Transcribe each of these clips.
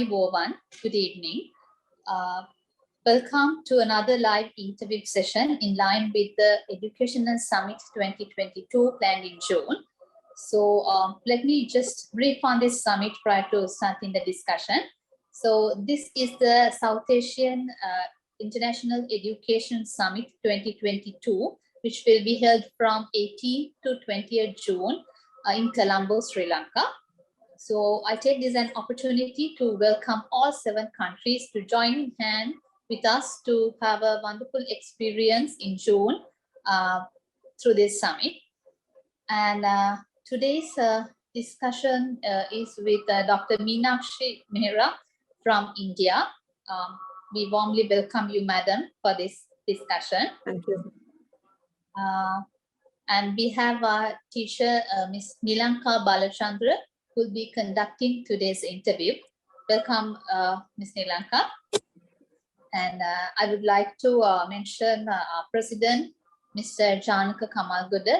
Ayubowan, good evening. Welcome to another live interview session in line with the Educational Summit 2022 planned in June. So let me just brief on this summit prior to starting the discussion. So this is the South Asian International Education Summit 2022, which will be held from 18th to 20th June in Colombo, Sri Lanka. So I take this an opportunity to welcome all 7 countries to join hand with us to have a wonderful experience in June through this summit. And today's discussion is with Dr. Meenakshi Mehra from India. We warmly welcome you, madam, for this discussion. Thank you. And we have our teacher, Ms. Nilanka Balachandra, who will be conducting today's interview. Welcome, Ms. Nilanka. And I would like to mention our president, Mr. Janaka Kamalguda,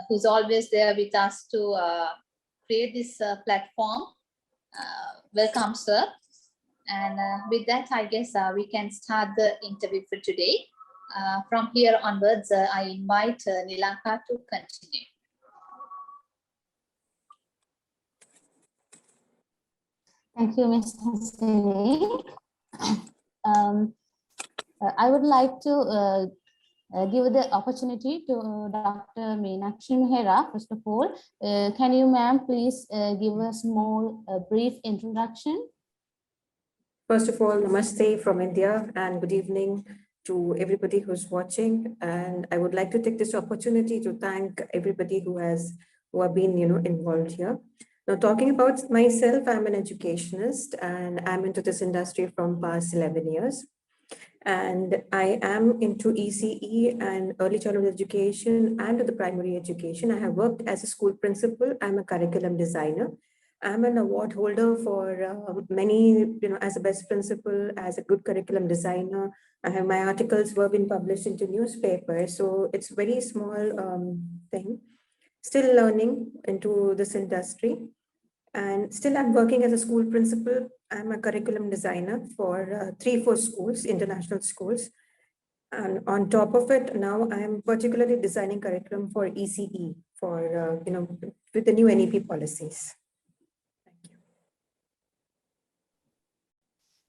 who's always there with us to create this platform. Welcome, sir. And with that, I guess we can start the interview for today. From here onwards, I invite Nilanka to continue. Thank you, Ms. Hassini. I would like to give the opportunity to Dr. Meenakshi Mehra. First of all, can you, ma'am, please give us more brief introduction? First of all, namaste from India and good evening to everybody who's watching. And I would like to take this opportunity to thank everybody who have been involved here. Now, talking about myself, I'm an educationist and I'm into this industry from past 11 years. And I am into ECE and early childhood education and the primary education. I have worked as a school principal. I'm a curriculum designer. I'm an award holder for many, as a best principal, as a good curriculum designer. I have my articles were been published into newspapers. So it's a very small thing. Still learning into this industry. And still I'm working as a school principal. I'm a curriculum designer for 3-4 schools, international schools. And on top of it, now I'm particularly designing curriculum for ECE for, with the new NEP policies.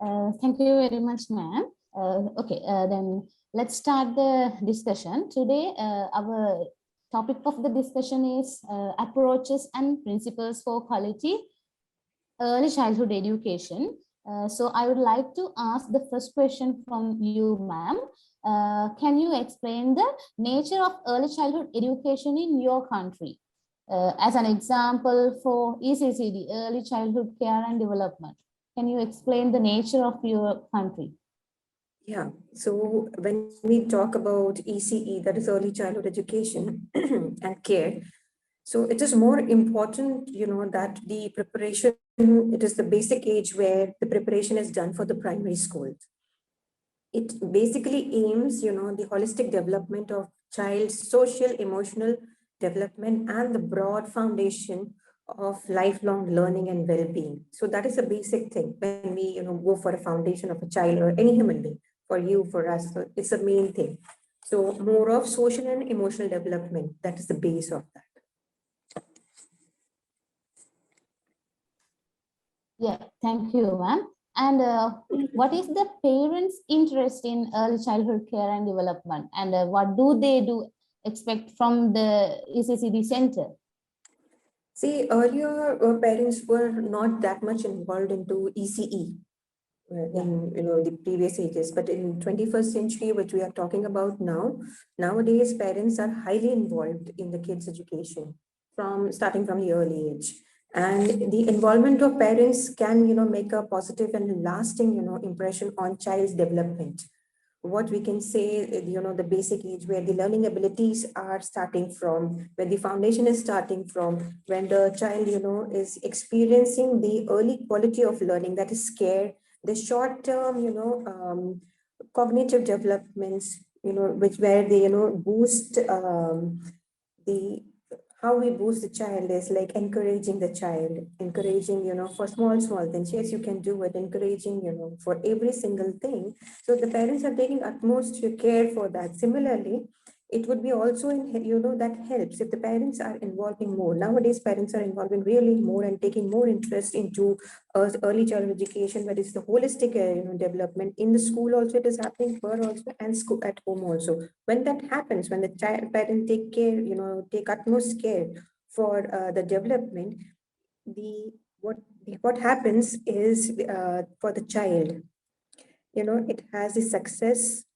Thank you very much, ma'am. Okay, then let's start the discussion. Today, our topic of the discussion is approaches and principles for quality early childhood education. So I would like to ask the first question from you, ma'am. Can you explain the nature of early childhood education in your country? As an example for ECCD, early childhood care and development. Can you explain the nature of your country? Yeah, so when we talk about ECE, that is early childhood education and care, so it is more important, that the preparation, it is the basic age where the preparation is done for the primary school. It basically aims, the holistic development of child's social, emotional development and the broad foundation of lifelong learning and well-being. So that is a basic thing when we, go for a foundation of a child or any human being, for you, for us, it's the main thing. So more of social and emotional development, that is the base of that. Yeah, thank you, ma'am. And what is the parents' interest in early childhood care and development? And what do they expect from the ECCD center? See, earlier parents were not that much involved into ECE in the previous ages, but in 21st century, which we are talking about now, nowadays parents are highly involved in the kids' education starting from the early age. And the involvement of parents can, make a positive and lasting, impression on child's development. What we can say, the basic age where the learning abilities are starting from, where the foundation is starting from, when the child, is experiencing the early quality of learning, that is care, the short-term, cognitive developments, where they, boost the how we boost the child is like encouraging the child, encouraging, for small things. Yes, you can do it, encouraging, for every single thing. So the parents are taking utmost care for that. Similarly, it would be also in, that helps if the parents are involving more. Nowadays, parents are involving really more and taking more interest into early childhood education, that is the holistic, development in the school also. It is happening here also, and school at home also. When that happens, when the child parent take care, take utmost care for the development, the what happens is, for the child, it has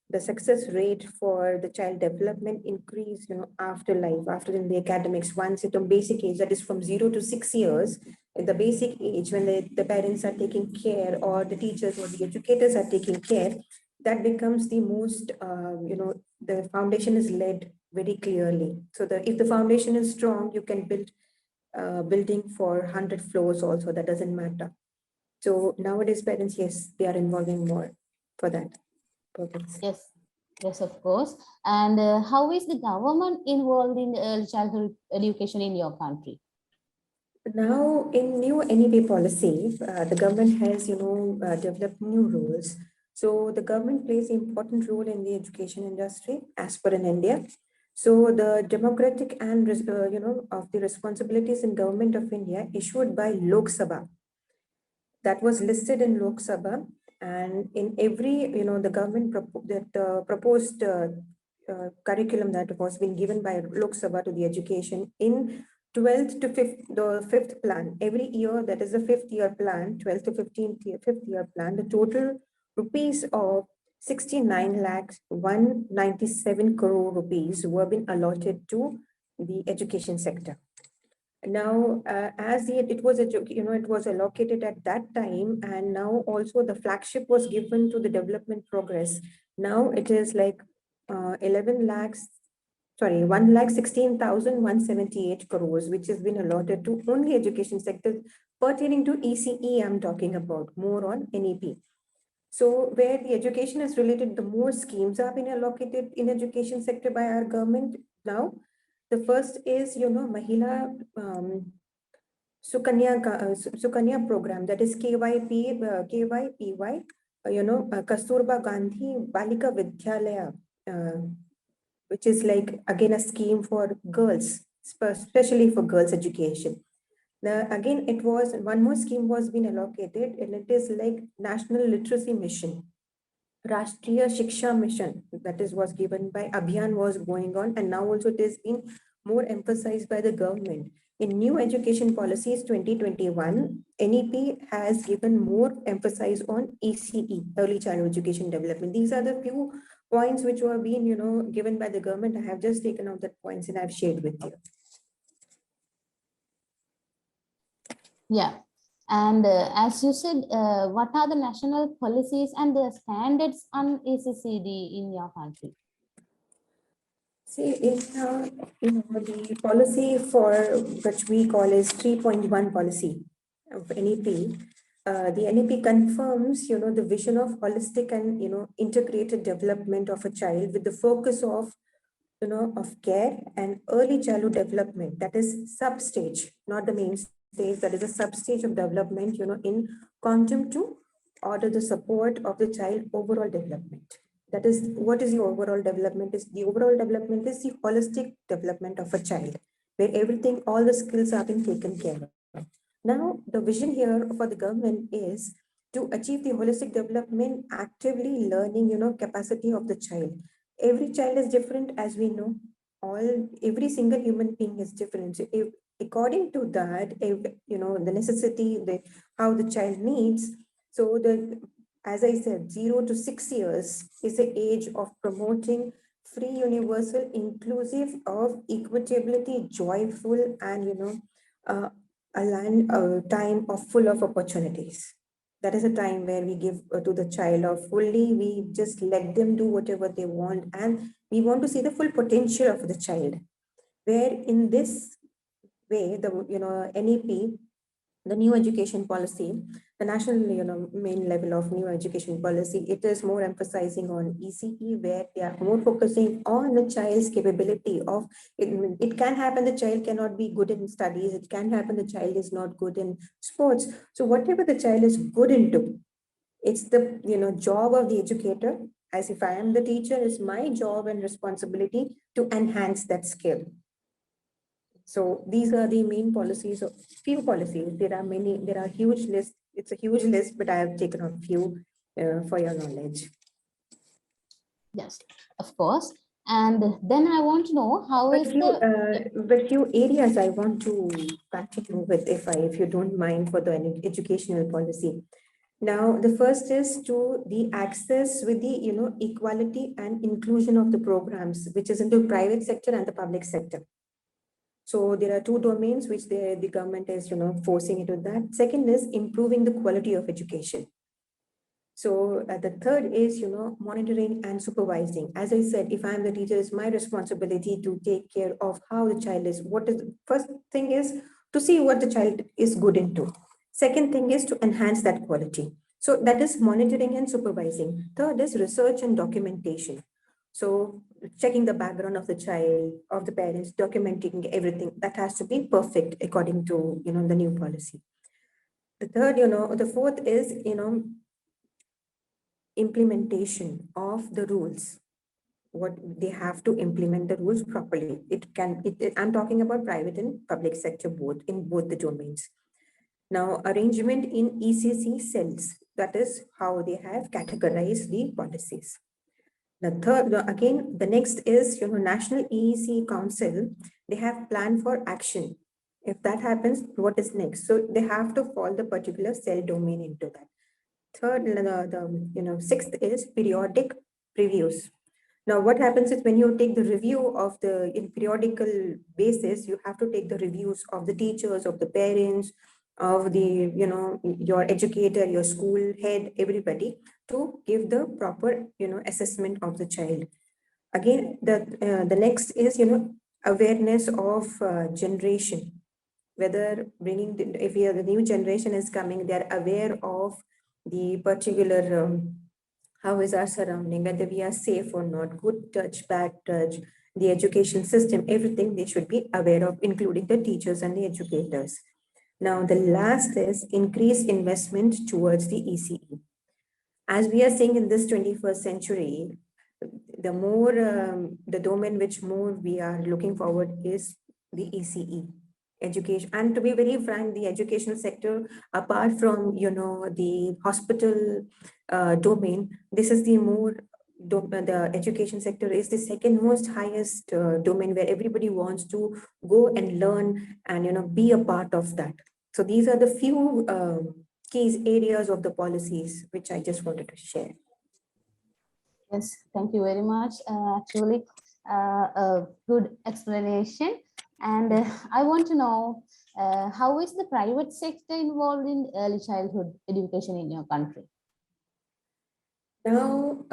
the success rate for the child development increase, after life, after in the academics, once it on basic age, that is from 0 to 6 years, at the basic age, when the parents are taking care, or the teachers or the educators are taking care, that becomes the most, the foundation is laid very clearly. So if the foundation is strong, you can build building for 100 floors also, that doesn't matter. So nowadays parents, yes, they are involving more for that purpose. Yes, yes, of course. And how is the government involved in early childhood education in your country? Now, in new NEP policy, the government has, developed new rules. So the government plays an important role in the education industry as per in India. So the democratic and, of the responsibilities in government of India issued by Lok Sabha, that was listed in Lok Sabha, and in every, the government proposed curriculum that was being given by Lok Sabha to the education in 12th to 5th, the fifth plan. Every year, that is the fifth year plan, 12th to 15th year, fifth year plan, the total rupees of 69 lakhs 197 crore rupees were being allotted to the education sector. Now, as it was, it was allocated at that time, and now also the flagship was given to the development progress. Now it is like 11 lakhs, sorry, 1,16,178 crores, which has been allotted to only education sector pertaining to ECE. I'm talking about more on NEP. So where the education is related, the more schemes are being allocated in education sector by our government now. The first is, Mahila Sukanya program, that is KYPY, Kasturba Gandhi Balika Vidyalaya, which is like again a scheme for girls, especially for girls education. Again, it was one more scheme was being allocated, and it is like National Literacy Mission. Rashtriya Shiksha Mission, that is was given by Abhiyan, was going on, and now also it is being more emphasized by the government. In new education policies 2021, NEP has given more emphasis on ECE, early childhood education development. These are the few points which were being, given by the government. I have just taken out that points and I've shared with you. Yeah. And as you said, what are the national policies and the standards on ECCD in your country? See, the policy for which we call is 3.1 policy of NEP. The NEP confirms, the vision of holistic and, integrated development of a child with the focus of, of care and early childhood development. That is sub-stage, not the main stage. That is a sub-stage of development, in quantum to order the support of the child overall development. That is, what is the overall development? The overall development is the holistic development of a child, where everything, all the skills are being taken care of. Now, the vision here for the government is to achieve the holistic development, actively learning, capacity of the child. Every child is different, as we know. Every single human being is different. So if, according to that, if, the necessity, how the child needs, so as I said, 0 to 6 years is the age of promoting free, universal, inclusive, of equitability, joyful, and a time of full of opportunities. That is a time where we give to the child of fully, we just let them do whatever they want, and we want to see the full potential of the child. Where in this way, the NEP the new education policy, the national, main level of new education policy, it is more emphasizing on ECE, where they are more focusing on the child's capability of, it can happen the child cannot be good in studies, it can happen the child is not good in sports. So whatever the child is good into, it's the, job of the educator, as if I am the teacher, it's my job and responsibility to enhance that skill. So these are the main policies of few policies. There are many, there are huge list. It's a huge list, but I have taken a few for your knowledge. Yes, of course. And then I want to know how is But few areas I want to continue with, if you don't mind, for the educational policy. Now, the first is to the access with the, equality and inclusion of the programs, which is into private sector and the public sector. So there are two domains which the government is, forcing into that. Second is improving the quality of education. So the third is, monitoring and supervising. As I said, if I'm the teacher, it's my responsibility to take care of how the child is. First thing is to see what the child is good into. Second thing is to enhance that quality. So that is monitoring and supervising. Third is research and documentation. So checking the background of the child, of the parents, documenting everything, that has to be perfect according to, the new policy. The third, the fourth is, implementation of the rules. What they have to implement the rules properly. I'm talking about private and public sector both, in both the domains. Now, arrangement in ECC cells, that is how they have categorized the policies. The third, again, the next is, National EEC Council, they have planned for action. If that happens, what is next? So they have to follow the particular cell domain into that. Third, sixth is periodic reviews. Now, what happens is when you take the review of in periodical basis, you have to take the reviews of the teachers, of the parents, of the, your educator, your school head, everybody, to give the proper, assessment of the child. Again, the next is, awareness of generation, whether if the new generation is coming, they're aware of the particular, how is our surrounding, whether we are safe or not, good touch, bad touch, the education system, everything they should be aware of, including the teachers and the educators. Now, the last is increased investment towards the ECE. As we are seeing in this 21st century, the more, the domain which more we are looking forward is the ECE, education. And to be very frank, the educational sector, apart from, the hospital domain, this is the more, the education sector is the second most highest domain where everybody wants to go and learn and, be a part of that. So these are the few key areas of the policies which I just wanted to share. Yes, thank you very much. Actually, a good explanation. And I want to know, how is the private sector involved in early childhood education in your country? Now,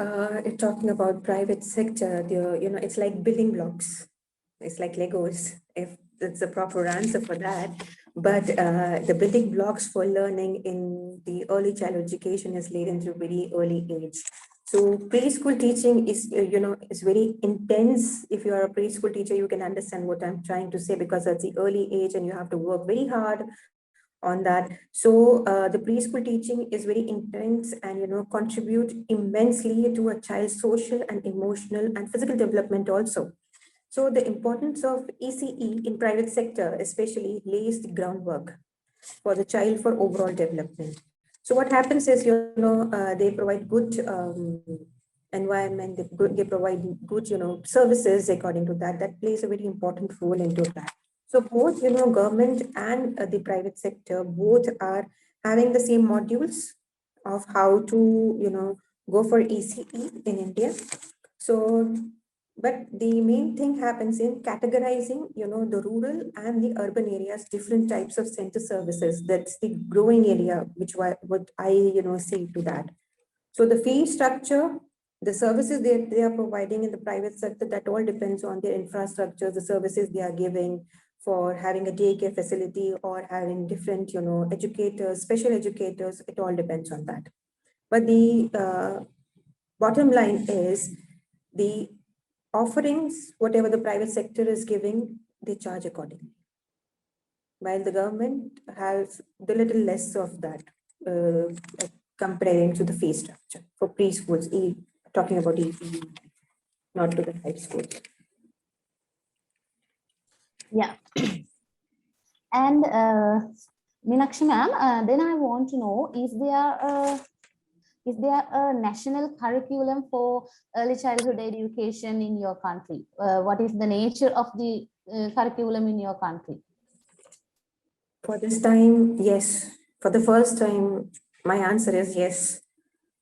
talking about private sector, it's like building blocks. It's like Legos, if that's the proper answer for that. But the building blocks for learning in the early childhood education is laid into very early age. So preschool teaching is, is very intense. If you are a preschool teacher, you can understand what I'm trying to say, because that's the early age and you have to work very hard on that. So the preschool teaching is very intense and, contribute immensely to a child's social and emotional and physical development also. So the importance of ECE in private sector especially lays the groundwork for the child for overall development. So what happens is, they provide good environment, they provide good, services according to that. That plays a very important role into that. So both, government and the private sector, both are having the same modules of how to, go for ECE in India. So, but the main thing happens in categorizing, the rural and the urban areas, different types of center services. That's the growing area, what I, say to that. So the fee structure, the services they are providing in the private sector, that all depends on their infrastructure, the services they are giving for having a daycare facility or having different, educators, special educators, it all depends on that. But the bottom line is the offerings, whatever the private sector is giving, they charge accordingly. While the government has the little less of that, comparing to the fee structure for preschools, talking about ECCD, not to the high schools. Yeah. And Meenakshi ma'am, then I want to know, is there a national curriculum for early childhood education in your country? What is the nature of the curriculum in your country? For this time, yes. For the first time, my answer is yes.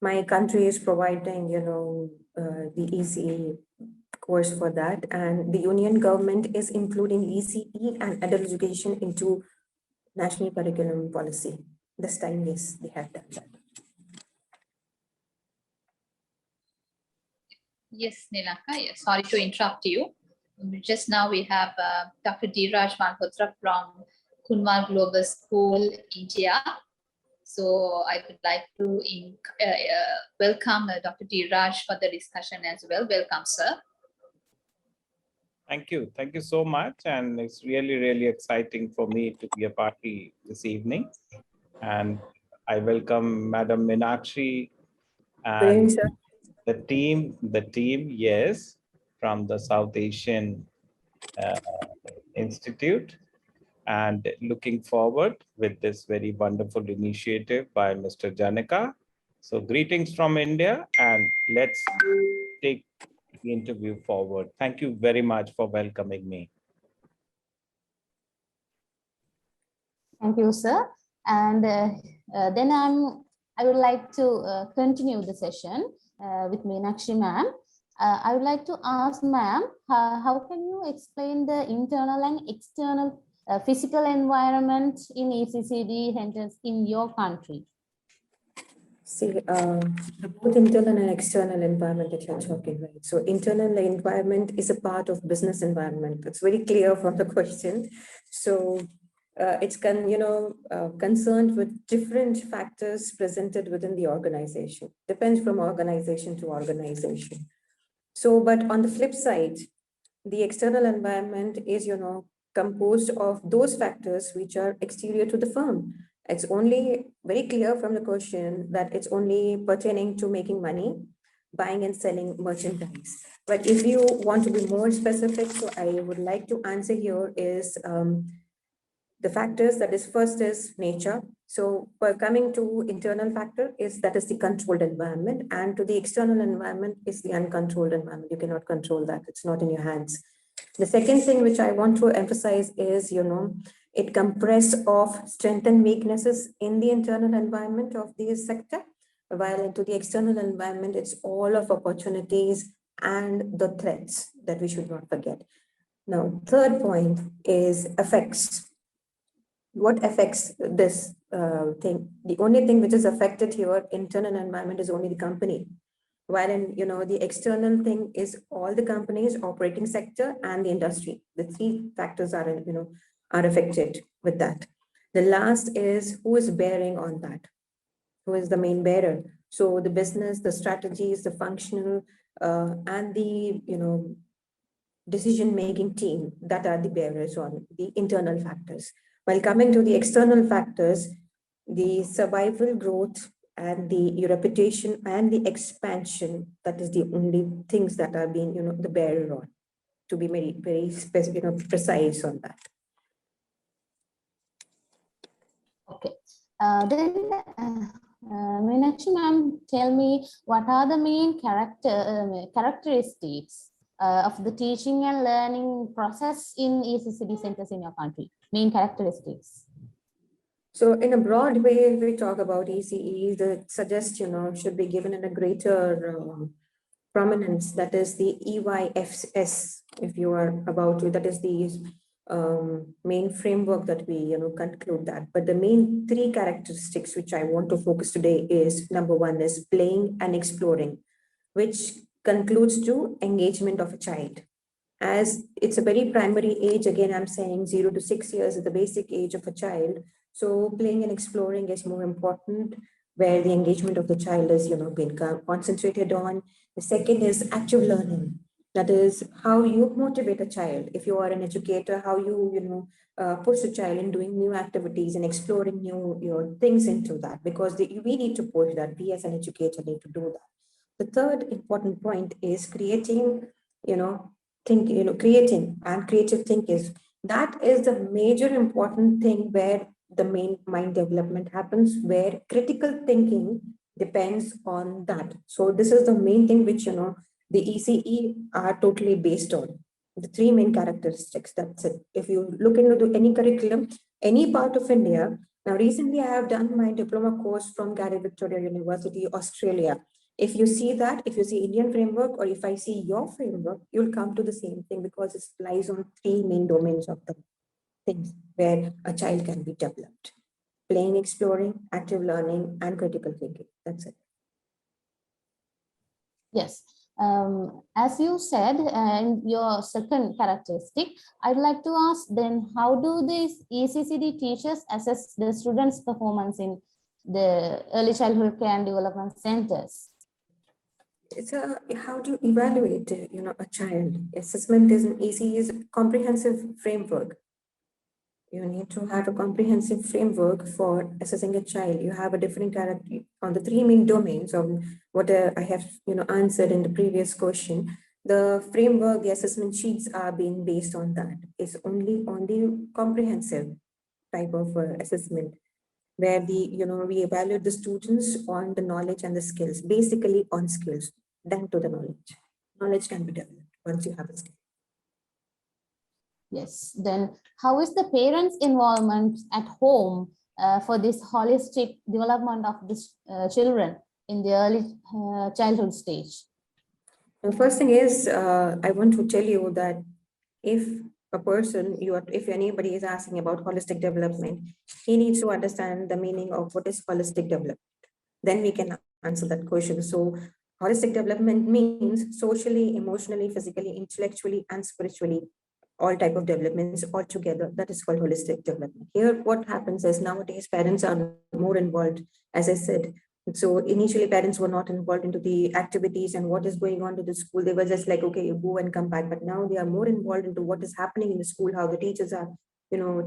My country is providing, the ECE course for that, and the union government is including ECE and adult education into national curriculum policy. This time, yes, they have done that. Yes, Nilaka, yes, sorry to interrupt you. Just now we have Dr. Dheeraj Malhotra from Kunwar Global School, India. So I would like to welcome Dr. Dheeraj for the discussion as well. Welcome, sir. Thank you. Thank you so much. And it's really, really exciting for me to be a party this evening. And I welcome Madam Meenakshi and the team, yes, from the South Asian Institute, and looking forward with this very wonderful initiative by Mr. Janaka. So greetings from India, and let's take the interview forward. Thank you very much for welcoming me. Thank you, sir. And then I would like to continue the session with Meenakshi ma'am. I would like to ask ma'am, how can you explain the internal and external physical environment in ECCD centers in your country? See, both internal and external environment that you're talking, right? So internal environment is a part of business environment. It's very clear from the question. So it's concerned with different factors presented within the organization. Depends from organization to organization. So, but on the flip side, the external environment is, composed of those factors which are exterior to the firm. It's only very clear from the question that it's only pertaining to making money, buying and selling merchandise. But if you want to be more specific, so I would like to answer here is the factors that is first is nature. So coming to internal factor is that is the controlled environment, and to the external environment is the uncontrolled environment. You cannot control that. It's not in your hands. The second thing which I want to emphasize is, it compresses of strengths and weaknesses in the internal environment of the sector, while into the external environment, it's all of opportunities and the threats that we should not forget. Now, third point is effects. What affects this thing? The only thing which is affected here, internal environment, is only the company. While in, the external thing is all the companies, operating sector and the industry. The three factors are, are affected with that. The last is who is bearing on that? Who is the main bearer? So the business, the strategies, the functional, and the, decision-making team that are the bearers on the internal factors. While coming to the external factors, the survival growth and the reputation and the expansion, that is the only things that are being, the bearer on, to be very, very specific, precise on that. Okay. Then Meenakshi ma'am, tell me what are the main characteristics of the teaching and learning process in ECCD centers in your country? Main characteristics. So in a broad way, we talk about ECE, the suggest, should be given in a greater prominence. That is the EYFS, if you are about to, that is the main framework that we, conclude that. But the main three characteristics which I want to focus today is, number one is playing and exploring, which concludes to engagement of a child. as it's a very primary age. Again, I'm saying 0 to 6 years is the basic age of a child. So playing and exploring is more important, where the engagement of the child is, being concentrated on. The second is active learning. That is how you motivate a child. If you are an educator, how you push a child in doing new activities and exploring new things into that, because we need to push that. We as an educator need to do that. The third important point is creating, creating and creative thinking. That is the major important thing where the main mind development happens, where critical thinking depends on that. So this is the main thing which, the ECE are totally based on. The three main characteristics, that's it. If you look into any curriculum, any part of India, now recently I have done my diploma course from Gary Victoria University, Australia. If you see that, if you see Indian framework, or if I see your framework, you'll come to the same thing, because it lies on three main domains of the things where a child can be developed: playing, exploring, active learning, and critical thinking. That's it. Yes. As you said in your second characteristic, I'd like to ask then, how do these ECCD teachers assess the students' performance in the early childhood care and development centers? It's how do you evaluate, a child? Assessment is an ECE is a comprehensive framework. You need to have a comprehensive framework for assessing a child. You have a different character on the three main domains of what I have, answered in the previous question. The framework, the assessment sheets are being based on that. It's only on the comprehensive type of assessment, where we evaluate the students on the knowledge and the skills, basically on skills, then to the knowledge. Knowledge can be developed once you have a skill. Yes. Then how is the parents' involvement at home for this holistic development of the children in the early childhood stage? The first thing is, I want to tell you that if a person, if anybody is asking about holistic development, he needs to understand the meaning of what is holistic development. Then we can answer that question. So holistic development means socially, emotionally, physically, intellectually, and spiritually, all type of developments all together. That is called holistic development. Here, what happens is nowadays parents are more involved, as I said. So initially parents were not involved into the activities and what is going on to the school. They were just like, okay, you go and come back. But now they are more involved into what is happening in the school, how the teachers are,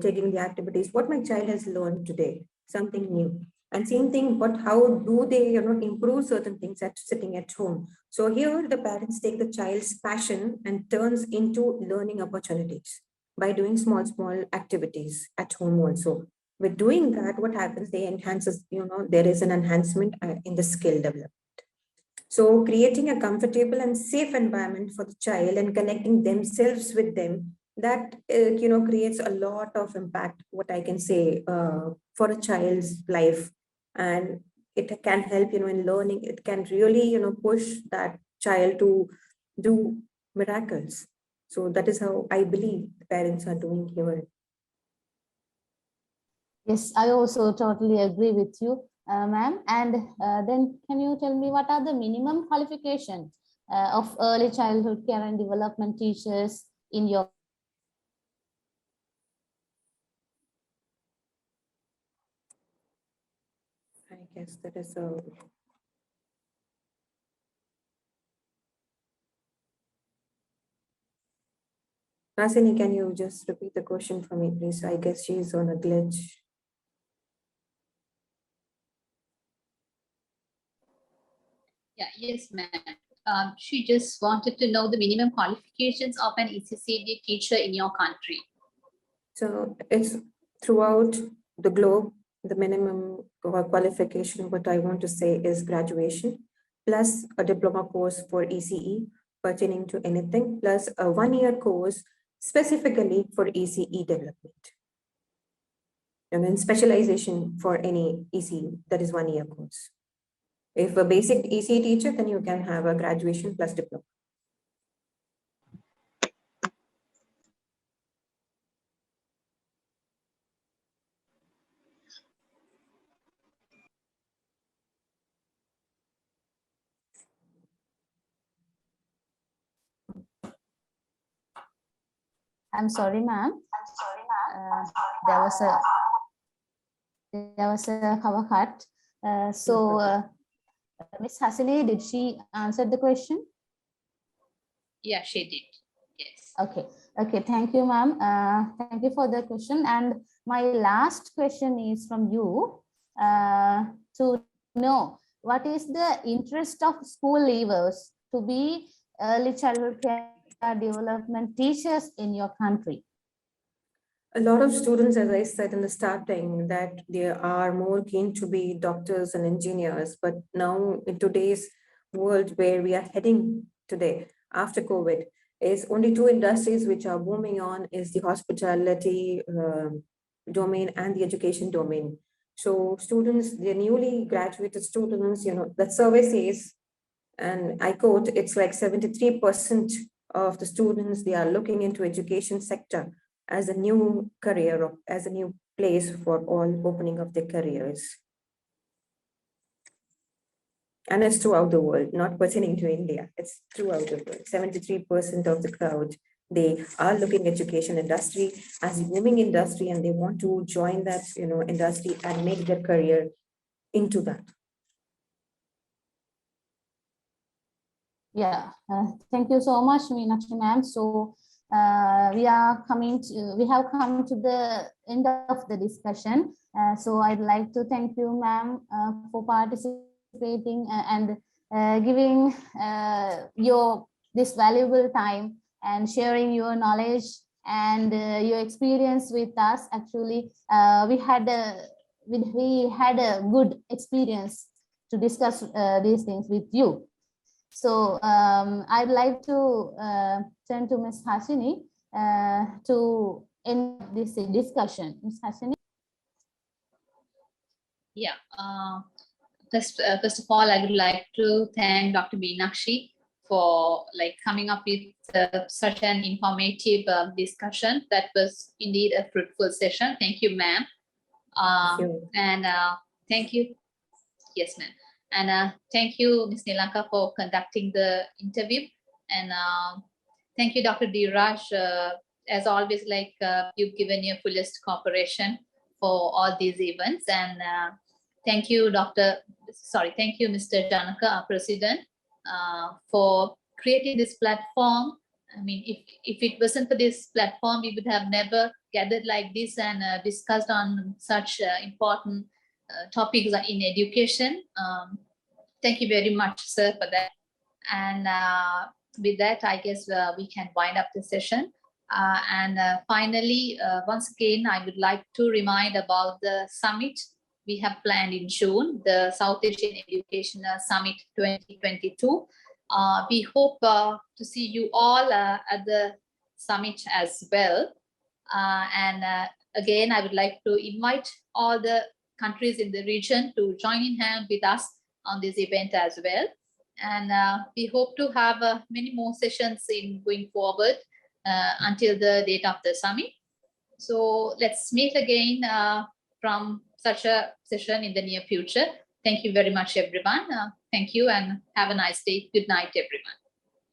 taking the activities, what my child has learned today, something new. And same thing, but how do they, improve certain things at sitting at home? So here the parents take the child's passion and turns into learning opportunities by doing small activities at home also. With doing that, what happens, they enhances, there is an enhancement in the skill development. So creating a comfortable and safe environment for the child and connecting themselves with them, that, creates a lot of impact, what I can say, for a child's life. And it can help, in learning. It can really, push that child to do miracles. So that is how I believe the parents are doing here. Yes, I also totally agree with you, ma'am. And then can you tell me what are the minimum qualifications of early childhood care and development teachers in your? I guess that is a... Rasini, can you just repeat the question for me, please? I guess she's on a glitch. Yeah, yes, ma'am. She just wanted to know the minimum qualifications of an ECCD teacher in your country. So it's throughout the globe, the minimum qualification, what I want to say is graduation, plus a diploma course for ECE pertaining to anything, plus a 1-year course specifically for ECE development. And then specialization for any ECE, that is 1-year course. If a basic ECE teacher, then you can have a graduation plus diploma. I'm sorry, ma'am. There was a cover cut. Miss Hasini, did she answer the question? Yeah, she did. Yes. Okay, thank you, ma'am. Thank you for the question. And my last question is from you to know what is the interest of school leavers to be early childhood care development teachers in your country? A lot of students, as I said in the starting, that they are more keen to be doctors and engineers. But now in today's world where we are heading today after COVID, is only two industries which are booming on is the hospitality domain and the education domain. So students, the newly graduated students, that survey says, and I quote, it's like 73% of the students, they are looking into education sector as a new career, or as a new place for all opening of their careers. And it's throughout the world, not pertaining to India. It's throughout the world. 73% of the crowd, they are looking education industry as a booming industry, and they want to join that, industry and make their career into that. Yeah, thank you so much, Meenakshi ma'am. So we have come to the end of the discussion. So I'd like to thank you, ma'am, for participating and giving this valuable time and sharing your knowledge and your experience with us. Actually, we had a good experience to discuss these things with you. So I'd like to turn to Ms. Hasini to end this discussion. Ms. Hasini? Yeah. First of all, I would like to thank Dr. Meenakshi for coming up with such an informative discussion. That was indeed a fruitful session. Thank you, ma'am. And thank you. Yes, ma'am. And thank you, Ms. Nilanka, for conducting the interview. And thank you, Dr. Dheeraj. As always, you've given your fullest cooperation for all these events. And thank you, thank you, Mr. Janaka, our president, for creating this platform. I mean, if it wasn't for this platform, we would have never gathered like this and discussed on such important topics in education. Thank you very much, sir, for that. And with that, I guess we can wind up the session. And finally, once again, I would like to remind about the summit we have planned in June, the South Asian Educational Summit 2022. We hope to see you all at the summit as well. And again, I would like to invite all the countries in the region to join in hand with us on this event as well. And we hope to have many more sessions in going forward until the date of the summit. So let's meet again from such a session in the near future. Thank you very much, everyone. Thank you and have a nice day. Good night, everyone.